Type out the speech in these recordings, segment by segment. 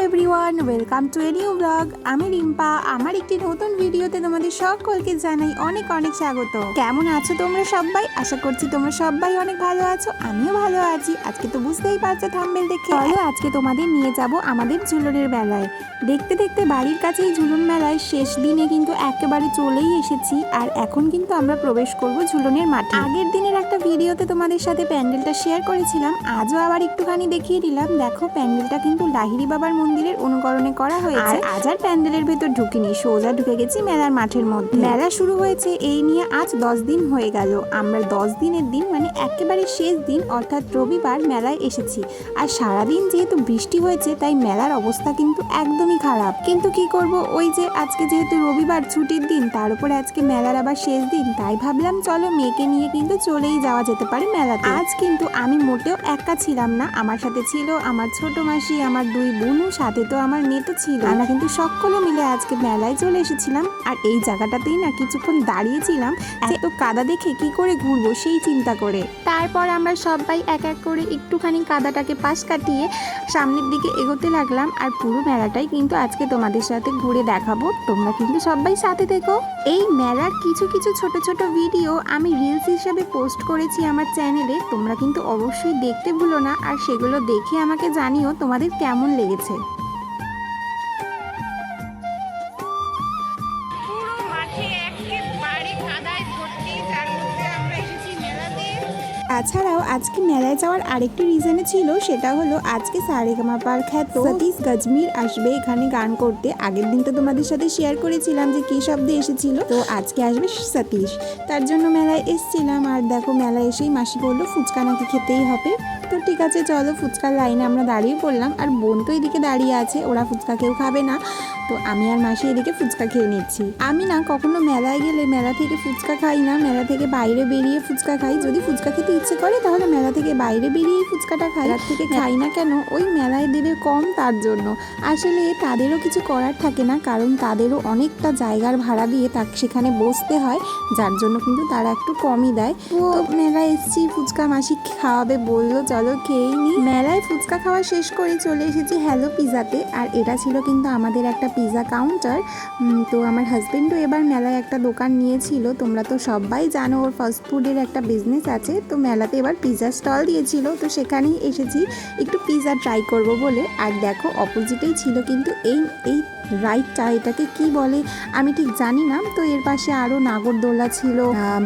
Everyone, welcome to a new blog. আমি রিম্পা। আমার একটি নতুন ভিডিওতে তোমাদের সকলকে জানাই অনেক অনেক স্বাগত। কেমন আছো তোমরা সবাই? আশা করছি তোমরা সবাই অনেক ভালো আছো, আমিও ভালো আছি। আজকে তো বুঝতেই পারছো থাম্বনেল দেখে। চলো আজকে তোমাদের নিয়ে যাব আমাদের ঝুলনের মেলায়। দেখতে দেখতে বাড়ির কাছেই ঝুলন মেলায় শেষ দিনে কিন্তু একেবারে চলেই এসেছি। আর এখন কিন্তু আমরা প্রবেশ করব ঝুলনের মাঠে। আগের দিনের একটা ভিডিওতে তোমাদের সাথে প্যান্ডেলটা শেয়ার করেছিলাম, আজও আবার একটুখানি দেখিয়ে দিলাম। দেখো প্যান্ডেলটা কিন্তু লাহিড়ী বাবার মন্দিরের অনুকরণে করা হয়েছে। আজ আর প্যান্ডেলের ভেতর ঢুকিনি, সোজা ঢুকে গেছি মেলার মাঠের মধ্যে। মেলা শুরু হয়েছে এই নিয়ে আজ 10 দিন হয়ে গেল। আমরা 10 দিনের দিন মানে একেবারে শেষ দিন অর্থাৎ রবিবার মেলায় এসেছি। আর সারাদিন যেহেতু বৃষ্টি হয়েছে তাই মেলার অবস্থা কিন্তু একদমই খারাপ। কিন্তু কি করব, ওই যে আজকে যেহেতু রবিবার ছুটির দিন, তার উপরে আজকে মেলার আবার শেষ দিন, তাই ভাবলাম চলো মেয়েকে নিয়ে কিন্তু চলেই যাওয়া যেতে পারে মেলাতে। আজ কিন্তু আমি মোটেও একা ছিলাম না, আমার সাথে ছিল আমার ছোট মাসি, আমার 2 বোনও, সাথে তো আমার মেয়ে তো ছিল। আমরা কিন্তু সকলে মিলে আজকে মেলায় চলে এসেছিলাম। আর এই জায়গাটাতেই না কিছুক্ষণ দাঁড়িয়েছিলাম, এত কাদা দেখে কি করে ঘুরবো সেই চিন্তা করে। তারপর আমরা সবাই এক এক করে একটুখানি কাদাটাকে পাশ কাটিয়ে সামনের দিকে এগোতে লাগলাম। আর পুরো মেলাটাই কিন্তু আজকে তোমাদের সাথে ঘুরে দেখাবো, তোমরা কিন্তু সবাই সাথে থেকো। এই মেলার কিছু কিছু ছোট ছোট ভিডিও আমি রিলস হিসাবে পোস্ট করেছি আমার চ্যানেলে, তোমরা কিন্তু অবশ্যই দেখতে ভুলো না। আর সেগুলো দেখে আমাকে জানিও তোমাদের কেমন লেগেছে। তাছাড়াও আজকে মেলায় যাওয়ার আরেকটি রিজনে ছিল, সেটা হলো আজকে সারেগামাপার খ্যাত সতীশ গজমির আসবে এখানে গান করতে। আগের দিন তো তোমাদের সাথে শেয়ার করেছিলাম যে কি শব্দে এসেছিল, তো আজকে আসবে সতীশ, তার জন্য মেলায় এসেছিলাম। আর দেখো মেলায় এসেই মাসি বললো ফুচকা নাকি খেতেই হবে। তো ঠিক আছে চলো, ফুচকার লাইনে আমরা দাঁড়িয়ে পড়লাম। আর বোন তো এদিকে দাঁড়িয়ে আছে, ওরা ফুচকা কেউ খাবে না, তো আমি আর মাসি এদিকে ফুচকা খেয়ে নিচ্ছি। আমি না কখনো মেলায় গেলে মেলা থেকে ফুচকা খাই না, মেলা থেকে বাইরে বেরিয়ে ফুচকা খাই। যদি ফুচকা খেতে ইচ্ছে করে তাহলে মেলা থেকে বাইরে বেরিয়েই ফুচকাটা খাই, তার থেকে খাই না কেন, ওই মেলায় দেবে কম তার জন্য। আসলে তাদেরও কিছু করার থাকে না, কারণ তাদেরও অনেকটা জায়গার ভাড়া দিয়ে তাকে সেখানে বসতে হয়, যার জন্য কিন্তু তারা একটু কমই দেয়। তো মেলায় এসেছি, ফুচকা মাসি খাওয়াবে বললো, চলো খেয়েই নি। মেলায় ফুচকা খাওয়া শেষ করে চলে এসেছি হ্যালো পিজাতে। আর এটা ছিল কিন্তু আমাদের একটা পিজা কাউন্টার। তো আমার হাজবেন্ডও এবার মেলায় একটা দোকান নিয়েছিল, তোমরা তো সবাই জানো ওর ফাস্ট ফুডের একটা বিজনেস আছে। তো মেলাতে এবার পিজা স্টল দিয়েছিল, তো সেখানেই এসেছি একটু পিজা ট্রাই করব বলে। আর দেখো অপোজিটেই ছিল কিন্তু এই রাইডটা, এটাকে কি বলে আমি ঠিক জানি না। তো এর পাশে আরও নাগরদোলা ছিল,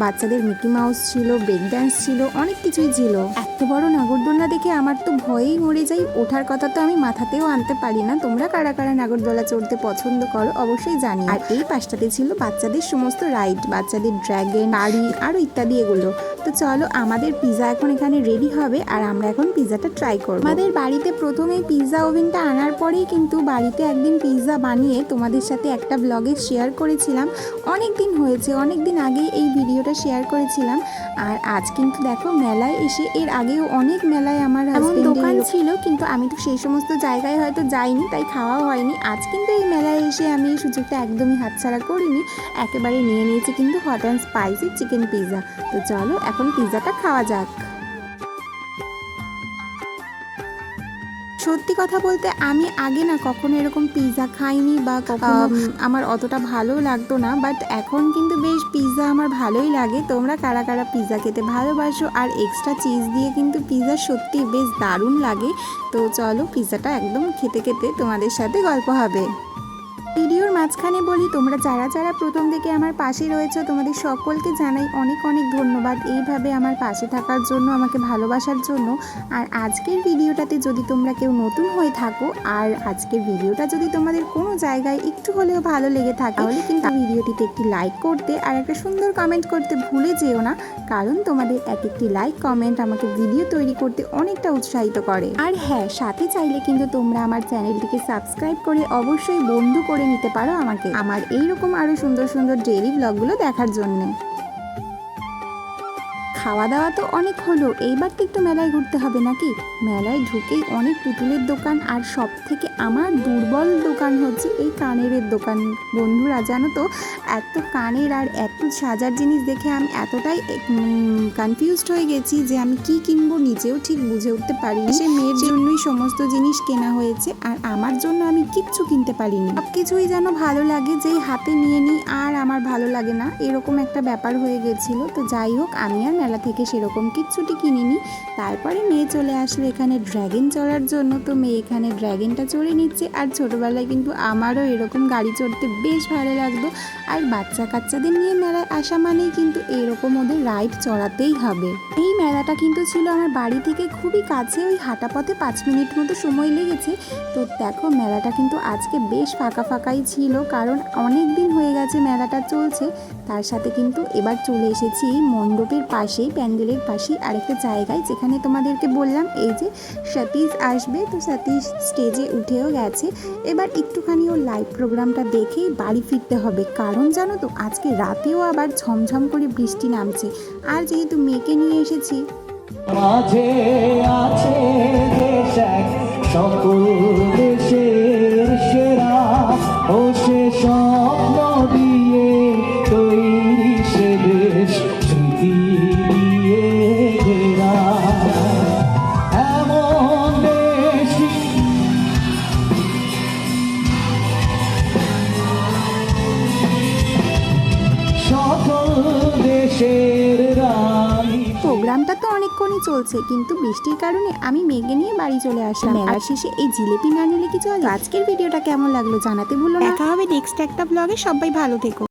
বাচ্চাদের মিকি মাউস ছিল, ব্রেক ড্যান্স ছিল, অনেক কিছুই ছিল। এত বড় নাগরদোলা দেখে আমার তো ভয়েই মরে যাই, ওঠার কথা তো আমি মাথাতেও আনতে পারি না। তোমরা কারা কারা নাগরদোলা চড়তে পছন্দ করো অবশ্যই জানি। আর এই পাশটাতে ছিল বাচ্চাদের সমস্ত রাইড, বাচ্চাদের ড্র্যাগন, গাড়ি আরও ইত্যাদি এগুলো। তো চলো আমাদের পিজা এখন এখানে রেডি হবে, আর আমরা এখন পিজাটা ট্রাই করব। আমাদের বাড়িতে প্রথমেই পিজা ওভেনটা আনার পরেই কিন্তু বাড়িতে একদিন পিজা বানিয়ে তোমাদের সাথে একটা ব্লগে শেয়ার করেছিলাম। অনেক দিন হয়েছে, অনেক দিন আগেই এই ভিডিওটা শেয়ার করেছিলাম। আর আজ কিন্তু দেখো মেলায় এসে, এর আগেও অনেক মেলায় আমার দোকান ছিল, কিন্তু আমি তো সেই সমস্ত জায়গায় হয়তো যাইনি, তাই খাওয়াও হয়নি। আজ কিন্তু এই মেলায় এসে আমি এই সুযোগটা একদমই হাতছাড়া করিনি, একেবারে নিয়ে নিয়েছি কিন্তু hot and spicy chicken pizza. তো চলো এখন পিজাটা খাওয়া যাক। সত্যি কথা বলতে আমি আগে না কখনো এরকম পিজা খাইনি, বা কখনো আমার অতটা ভালো লাগতো না, বাট এখন কিন্তু বেশ পিজা আমার ভালোই লাগে। তোমরা কারা কারা পিজা খেতে ভালোবাসো? আর এক্সট্রা চিজ দিয়ে কিন্তু পিজা সত্যি বেশ দারুণ লাগে। তো চলো পিজাটা একদম খেতে খেতে তোমাদের সাথে গল্প হবে। ভিডিওর মাঝখানে বলি, তোমরা যারা যারা প্রথম থেকে আমার পাশে রয়েছে তোমাদের সকলকে জানাই অনেক অনেক ধন্যবাদ, এইভাবে আমার পাশে থাকার জন্য, আমাকে ভালোবাসার জন্য। আর আজকের ভিডিওটাতে যদি তোমরা কেউ নতুন হয়ে থাকো, আর আজকের ভিডিওটা যদি তোমাদের কোনো জায়গায় একটু হলেও ভালো লেগে থাকে, তাহলে কিন্তু ভিডিওটিতে একটি লাইক করতে আর একটা সুন্দর কমেন্ট করতে ভুলে যেও না, কারণ তোমাদের এক একটি লাইক কমেন্ট আমাকে ভিডিও তৈরি করতে অনেকটা উৎসাহিত করে। আর হ্যাঁ, সাথে চাইলে কিন্তু তোমরা আমার চ্যানেলটিকে সাবস্ক্রাইব করে অবশ্যই বন্ধু করে নিতে পারো আমাকে, আমার এইরকম আরো সুন্দর সুন্দর ডেইলি ব্লগগুলো দেখার জন্য। খাওয়া দাওয়া তো অনেক হলো, এইবার তো একটু মেলায় ঘুরতে হবে নাকি। মেলায় ঢুকেই অনেক পুতুলের দোকান, আর সব থেকে আমার দুর্বল দোকান হচ্ছে এই কানের দোকান। বন্ধুরা জানো তো, এত কানের আর এত সাজার জিনিস দেখে আমি এতটাই কনফিউজড হয়ে গেছি যে আমি কি কিনবো নিজেও ঠিক বুঝে উঠতে পারিনি। সে মেয়ের জন্যই সমস্ত জিনিস কেনা হয়েছে, আর আমার জন্য আমি কিচ্ছু কিনতে পারিনি। সব কিছুই যেন ভালো লাগে, যেই হাতে নিয়ে নিই আর আমার ভালো লাগে না, এরকম একটা ব্যাপার হয়ে গেছিলো। তো যাই হোক, আমি আর মেলা থেকে সেরকম কিচ্ছুটি কিনিনি। তারপরে মেয়ে চলে আসলো এখানে ড্র্যাগন চড়ার জন্য। তো মেয়ে এখানে ড্র্যাগনটা চড়ে নিচ্ছে, আর ছোটোবেলায় কিন্তু আমারও এরকম গাড়ি চড়তে বেশ ভালো লাগতো। আর বাচ্চা কাচ্চাদের নিয়ে মেলায় আসা মানেই কিন্তু এরকম ওদের রাইড চড়াতেই হবে। এই মেলাটা কিন্তু ছিল আমার বাড়ি থেকে খুবই কাছে, ওই হাঁটা পথে 5 মিনিট মতো সময় লেগেছে। তো দেখো, মেলাটা কিন্তু আজকে বেশ ফাঁকা ফাঁকাই ছিল, কারণ অনেক দিন হয়ে গেছে মেলাটা চলছে। তার সাথে কিন্তু এবার চলে এসেছি মণ্ডপের পাশেই, প্যান্ডেলের পাশেই আরেকটা জায়গায়, যেখানে তোমাদেরকে বললাম এই যে সতীশ আসবে। তো সতীশ স্টেজে উঠেও গেছে। এবার একটুখানি ওর লাইভ প্রোগ্রামটা দেখেই বাড়ি ফিরতে হবে, কারণ জানো তো আজকে রাতেও আবার ঝমঝম করে বৃষ্টি নামছে। আর যেহেতু মেয়েকে নিয়ে এসেছি, মাঝে আছে দেশ এক, সকল দেশের সেরা, ও সে স্বপ্ন দিয়ে তৈরি সে দেশ, স্মৃতি দিয়ে ঘেরা এমন দেশ। সকল দেশের রানী। প্রোগ্রামটা তো অনেকক্ষণই চলছে, কিন্তু বৃষ্টির কারণে আমি মেঘে নিয়ে বাড়ি চলে আসলাম। মেলার শেষে এই জিলিপি না নিলে কি চলে। আজকের ভিডিওটা কেমন লাগলো জানাতে ভুলো না। দেখা হবে নেক্সট একটা ব্লগে। সবাই ভালো থেকো।